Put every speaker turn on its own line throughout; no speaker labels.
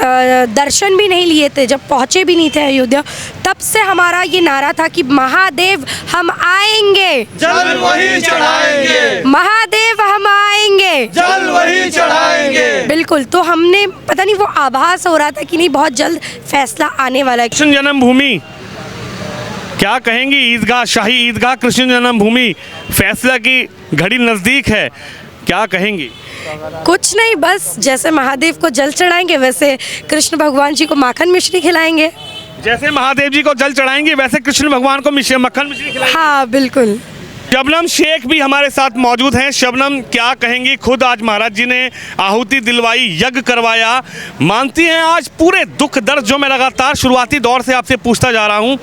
दर्शन भी नहीं लिए थे, जब पहुँचे भी नहीं थे अयोध्या, तब से हमारा ये नारा था कि महादेव हम आएंगे,
जल वही चढ़ाएंगे,
महादेव हम आएंगे,
जल वही चढ़ाएंगे।
बिल्कुल। तो हमने पता नहीं वो आभास हो रहा था कि नहीं बहुत जल्द फैसला आने वाला है।
कृष्ण जन्मभूमि, क्या कहेंगी? ईदगाह, शाही ईदगाह कृष्ण जन्मभूमि, फैसला की घड़ी नज़दीक है, क्या कहेंगी?
कुछ नहीं, बस जैसे महादेव को जल चढ़ाएंगे वैसे कृष्ण भगवान जी को माखन मिश्री खिलाएंगे।
जैसे महादेव जी को जल चढ़ाएंगे वैसे कृष्ण भगवान को मक्खन मिश्री खिलाएंगे।
हाँ बिल्कुल।
शबनम शेख भी हमारे साथ मौजूद हैं। शबनम, क्या कहेंगी? खुद आज महाराज जी ने आहुति दिलवाई, यज्ञ करवाया, मानती हैं आज पूरे दुख दर्द, जो मैं लगातार शुरुआती दौर से आपसे पूछता जा रहा हूं,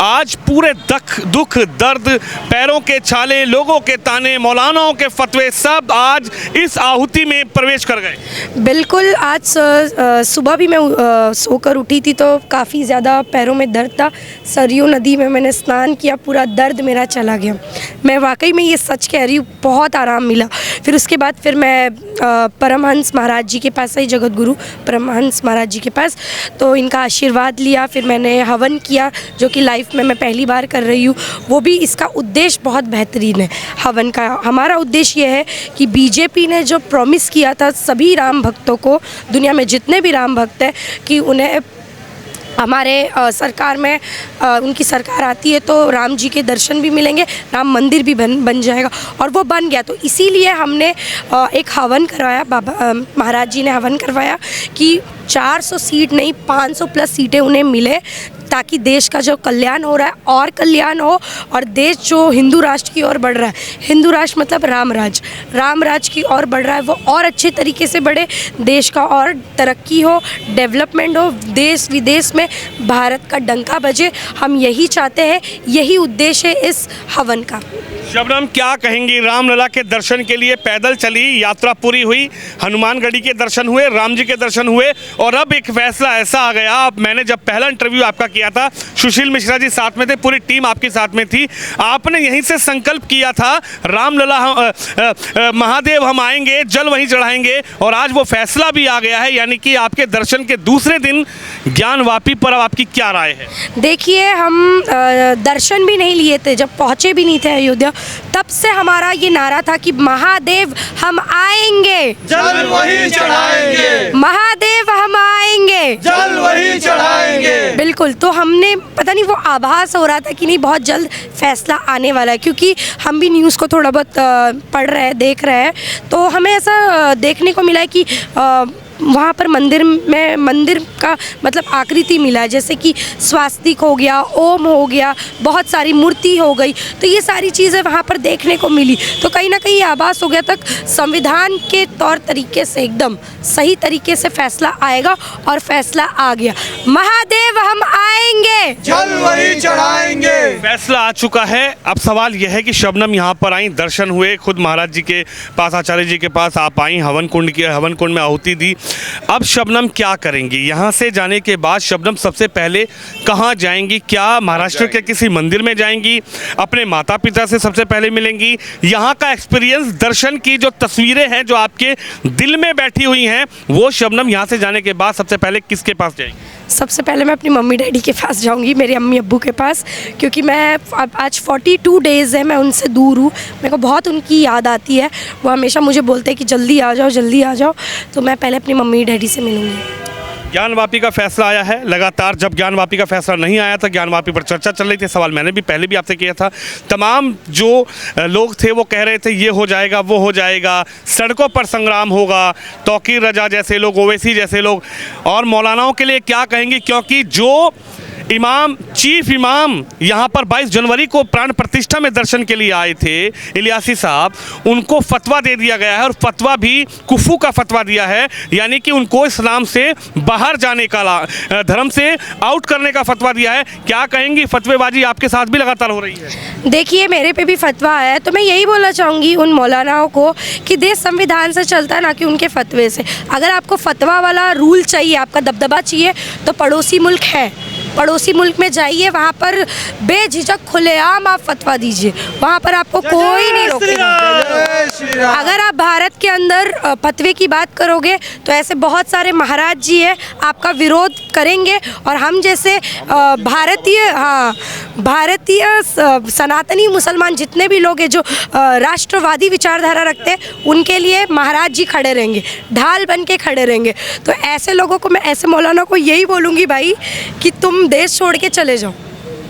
आज पूरे दुख दर्द, पैरों के छाले, लोगों के ताने, मौलानाओं के फतवे, सब आज इस आहुति में प्रवेश कर गए।
बिल्कुल। आज सुबह भी मैं सोकर उठी थी तो काफ़ी ज़्यादा पैरों में दर्द था। सरयू नदी में मैंने स्नान किया, पूरा दर्द मेरा चला गया। मैं वाकई में ये सच कह रही हूँ, बहुत आराम मिला। फिर उसके बाद फिर मैं परमहंस महाराज जी के पास आई, जगत गुरु परमहंस महाराज जी के पास, तो इनका आशीर्वाद लिया। फिर मैंने हवन किया, जो कि लाइफ में मैं पहली बार कर रही हूँ। वो भी इसका उद्देश्य बहुत बेहतरीन है हवन का। हमारा उद्देश्य ये है कि बीजेपी ने जो प्रॉमिस किया था सभी राम भक्तों को, दुनिया में जितने भी राम भक्त हैं, कि उन्हें हमारे सरकार में उनकी सरकार आती है तो राम जी के दर्शन भी मिलेंगे, राम मंदिर भी बन जाएगा, और वो बन गया। तो इसीलिए हमने एक हवन करवाया, बाबा महाराज जी ने हवन करवाया कि 400 सीट नहीं 500 प्लस सीटें उन्हें मिले, ताकि देश का जो कल्याण हो रहा है और कल्याण हो, और देश जो हिंदू राष्ट्र की ओर बढ़ रहा है, हिंदू राष्ट्र मतलब राम राज की ओर बढ़ रहा है, वो और अच्छे तरीके से बढ़े, देश का और तरक्की हो, डेवलपमेंट हो, देश विदेश में भारत का डंका बजे। हम यही चाहते हैं, यही उद्देश्य है इस हवन का।
शबनम, क्या कहेंगी? रामलला के दर्शन के लिए पैदल चली, यात्रा पूरी हुई, हनुमानगढ़ी के दर्शन हुए, राम जी के दर्शन हुए, और अब एक फैसला ऐसा आ गया। अब मैंने जब पहला इंटरव्यू आपका किया था, सुशील मिश्रा जी साथ में थे, पूरी टीम आपके साथ में थी, आपने यहीं से संकल्प किया था रामलला महादेव हम आएंगे, जल वहीं चढ़ाएंगे, और आज वो फैसला भी आ गया है। यानी कि आपके दर्शन के दूसरे दिन ज्ञानवापी पर अब आपकी क्या राय है?
देखिए, हम दर्शन भी नहीं लिए थे, जब पहुँचे भी नहीं थे अयोध्या, तब से हमारा ये नारा था कि महादेव हम आएंगे,
जल वही चढ़ाएंगे,
महादेव हम आएंगे,
जल वही चढ़ाएंगे।
बिल्कुल। तो हमने पता नहीं वो आभास हो रहा था कि नहीं बहुत जल्द फैसला आने वाला है, क्योंकि हम भी न्यूज़ को थोड़ा बहुत पढ़ रहे हैं, देख रहे हैं, तो हमें ऐसा देखने को मिला है कि वहाँ पर मंदिर का मतलब आकृति मिला है, जैसे कि स्वास्तिक हो गया, ओम हो गया, बहुत सारी मूर्ति हो गई, तो ये सारी चीज़ें वहाँ पर देखने को मिली। तो कहीं ना कहीं आभास हो गया तक संविधान के तौर तरीके से एकदम सही तरीके से फैसला आएगा, और फैसला आ गया। महादेव हम आएंगे,
जल वही चढ़ाएंगे।
फैसला आ चुका है। अब सवाल यह है कि शबनम यहाँ पर आई, दर्शन हुए, खुद महाराज जी के पास, आचार्य जी के पास आप आई, हवन कुंड में आहुति दी। अब शबनम क्या करेंगी? यहाँ से जाने के बाद शबनम सबसे पहले कहाँ जाएंगी? क्या महाराष्ट्र के किसी मंदिर में जाएंगी? अपने माता पिता से सबसे पहले मिलेंगी? यहाँ का एक्सपीरियंस, दर्शन की जो तस्वीरें हैं जो आपके दिल में बैठी हुई हैं, वो शबनम यहाँ से जाने के बाद सबसे पहले किसके पास जाएंगी?
सबसे पहले मैं अपनी मम्मी डैडी के पास जाऊंगी, मेरे अम्मी अब्बू के पास, क्योंकि मैं आज 42 डेज़ है मैं उनसे दूर हूँ। मेरे को बहुत उनकी याद आती है, वो हमेशा मुझे बोलते हैं कि जल्दी आ जाओ, जल्दी आ जाओ। तो मैं पहले अपनी मम्मी डैडी से मिलूँगी।
ज्ञानवापी का फैसला आया है। लगातार जब ज्ञानवापी का फैसला नहीं आया था, ज्ञानवापी पर चर्चा चल रही थी, सवाल मैंने भी पहले भी आपसे किया था, तमाम जो लोग थे वो कह रहे थे ये हो जाएगा, वो हो जाएगा, सड़कों पर संग्राम होगा, तौकीर रजा जैसे लोग, ओवैसी जैसे लोग, और मौलानाओं के लिए क्या कहेंगे? क्योंकि जो चीफ इमाम यहाँ पर 22 जनवरी को प्राण प्रतिष्ठा में दर्शन के लिए आए थे, इलियासी साहब, उनको फतवा दे दिया गया है, और फतवा भी कुफू का फतवा दिया है, यानी कि उनको इस्लाम से बाहर जाने का, धर्म से आउट करने का फतवा दिया है। क्या कहेंगी? फतवेबाजी आपके साथ भी लगातार हो रही है।
देखिए, मेरे पे भी फतवा आया है, तो मैं यही बोलना चाहूँगी उन मौलानाओं को कि देश संविधान से चलता है, ना कि उनके फतवे से। अगर आपको फतवा वाला रूल चाहिए, आपका दबदबा चाहिए, तो पड़ोसी मुल्क है, पड़ोसी मुल्क में जाइए, वहाँ पर बेझिझक खुलेआम आप फतवा दीजिए, वहाँ पर आपको कोई नहीं रोकेगा।
जय श्री राम।
अगर आप भारत के अंदर फतवे की बात करोगे तो ऐसे बहुत सारे महाराज जी हैं आपका विरोध करेंगे, और हम जैसे भारतीय सनातनी मुसलमान जितने भी लोग हैं जो राष्ट्रवादी विचारधारा रखते हैं उनके लिए महाराज जी खड़े रहेंगे, ढाल बन के खड़े रहेंगे। तो ऐसे लोगों को मैं, ऐसे मौलाना को यही बोलूँगी भाई कि तुम देश छोड़ के चले जाओ।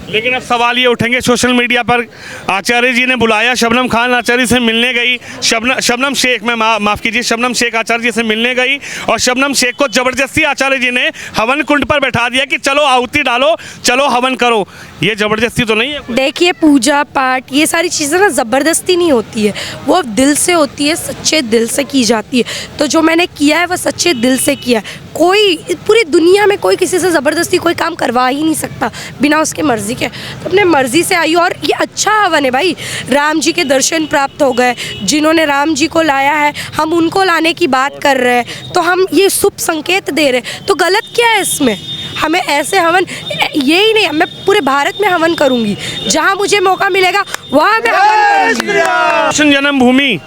लेकिन अब सवाल ये उठेंगे, सोशल मीडिया पर आचार्य जी ने बुलाया, शबनम खान आचार्य से मिलने गई, शबनम शेख, मैं माफ़ कीजिए, शबनम शेख आचार्य जी से मिलने गई, और शबनम शेख को ज़बरदस्ती आचार्य जी ने हवन कुंड पर बैठा दिया कि चलो आहुति डालो, चलो हवन करो। ये ज़बरदस्ती तो नहीं है?
देखिए, पूजा पाठ ये सारी चीज़ें ना ज़बरदस्ती नहीं होती है, वो दिल से होती है, सच्चे दिल से की जाती है। तो जो मैंने किया है वो सच्चे दिल से किया है। कोई पूरी दुनिया में कोई किसी से ज़बरदस्ती कोई काम करवा ही नहीं सकता बिना उसके मर्ज़ी के। तो अपने मर्ज़ी से आई, और ये अच्छा हवन है भाई। राम जी के दर्शन प्राप्त हो गए, जिन्होंने राम जी को लाया है हम उनको लाने की बात कर रहे हैं, तो हम ये शुभ संकेत दे रहे हैं, तो गलत क्या है इसमें? हमें ऐसे हवन, यही नहीं, मैं पूरे भारत में हवन करूँगी, जहाँ मुझे मौका मिलेगा वहाँ मैं हवन करूँगी।
कृष्ण जन्मभूमि,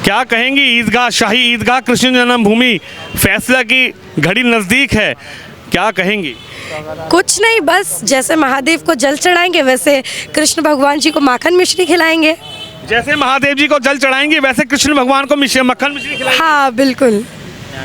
क्या कहेंगी? ईदगाह, शाही ईदगाह कृष्ण जन्मभूमि, फैसला की घड़ी नज़दीक है, क्या कहेंगी?
कुछ नहीं, बस जैसे महादेव को जल चढ़ाएंगे वैसे कृष्ण भगवान जी को माखन मिश्री खिलाएंगे।
जैसे महादेव जी को जल चढ़ाएंगे वैसे कृष्ण भगवान को मक्खन मिश्री खिलाएंगे।
हाँ बिल्कुल।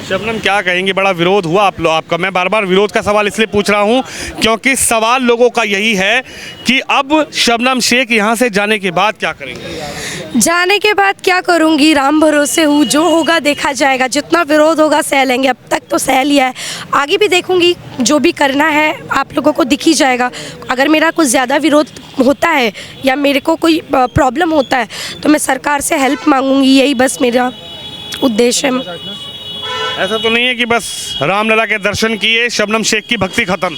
शबनम, क्या कहेंगे? बड़ा विरोध हुआ आपका। मैं बार बार विरोध का सवाल इसलिए पूछ रहा हूं क्योंकि सवाल लोगों का यही है कि अब शबनम शेख यहाँ से जाने के बाद क्या करेंगे?
जाने के बाद क्या करूँगी, राम भरोसे हूँ, जो होगा देखा जाएगा। जितना विरोध होगा सह लेंगे, अब तक तो सह लिया है, आगे भी देखूँगी, जो भी करना है आप लोगों को दिख ही जाएगा। अगर मेरा कुछ ज़्यादा विरोध होता है या मेरे को कोई प्रॉब्लम होता है तो मैं सरकार से हेल्प मांगूंगी, यही बस मेरा उद्देश्य है।
ऐसा तो नहीं है कि बस रामलला के दर्शन किए शबनम शेख की भक्ति खत्म?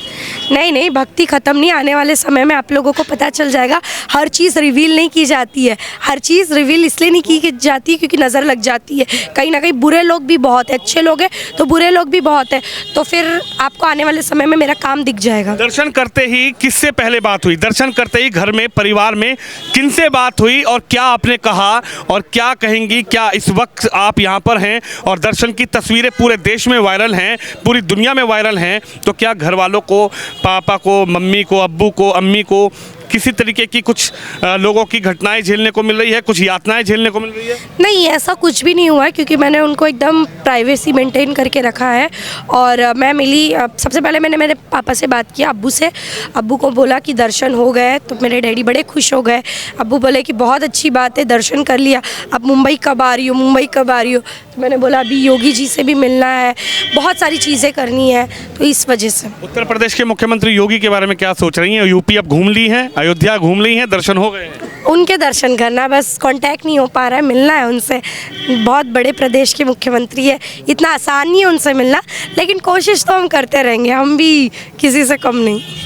नहीं नहीं, भक्ति ख़त्म नहीं, आने वाले समय में आप लोगों को पता चल जाएगा। हर चीज़ रिवील नहीं की जाती है, हर चीज़ रिवील इसलिए नहीं की जाती है क्योंकि नज़र लग जाती है। कहीं ना कहीं बुरे लोग भी बहुत है, अच्छे लोग हैं तो बुरे लोग भी बहुत है, तो फिर आपको आने वाले समय में मेरा काम दिख जाएगा।
दर्शन करते ही किससे पहले बात हुई? दर्शन करते ही घर में, परिवार में किनसे बात हुई और क्या आपने कहा और क्या कहेंगी? क्या इस वक्त आप यहाँ पर हैं और दर्शन की तस्वीरें पूरे देश में वायरल हैं, पूरी दुनिया में वायरल हैं, तो क्या घर वालों को, पापा को, मम्मी को, अब्बू को, अम्मी को किसी तरीके की कुछ लोगों की घटनाएं झेलने को मिल रही है, कुछ यातनाएं झेलने को मिल रही है?
नहीं, ऐसा कुछ भी नहीं हुआ है क्योंकि मैंने उनको एकदम प्राइवेसी मेंटेन करके रखा है। और मैं मिली, सबसे पहले मैंने मेरे पापा से बात किया, अब्बू से। अब्बू को बोला कि दर्शन हो गए, तो मेरे डैडी बड़े खुश हो गए। अब्बू बोले कि बहुत अच्छी बात है, दर्शन कर लिया, अब मुंबई कब आ रही हो, मुंबई कब आ रही हो? तो मैंने बोला अभी योगी जी से भी मिलना है, बहुत सारी चीज़ें करनी है, तो इस वजह से।
उत्तर प्रदेश के मुख्यमंत्री योगी के बारे में क्या सोच रही हैं? यूपी अब घूम ली हैं, अयोध्या घूम ली हैं, दर्शन हो गए हैं?
उनके दर्शन करना, बस कांटेक्ट नहीं हो पा रहा है, मिलना है उनसे। बहुत बड़े प्रदेश के मुख्यमंत्री है, इतना आसान नहीं है उनसे मिलना, लेकिन कोशिश तो हम करते रहेंगे, हम भी किसी से कम नहीं।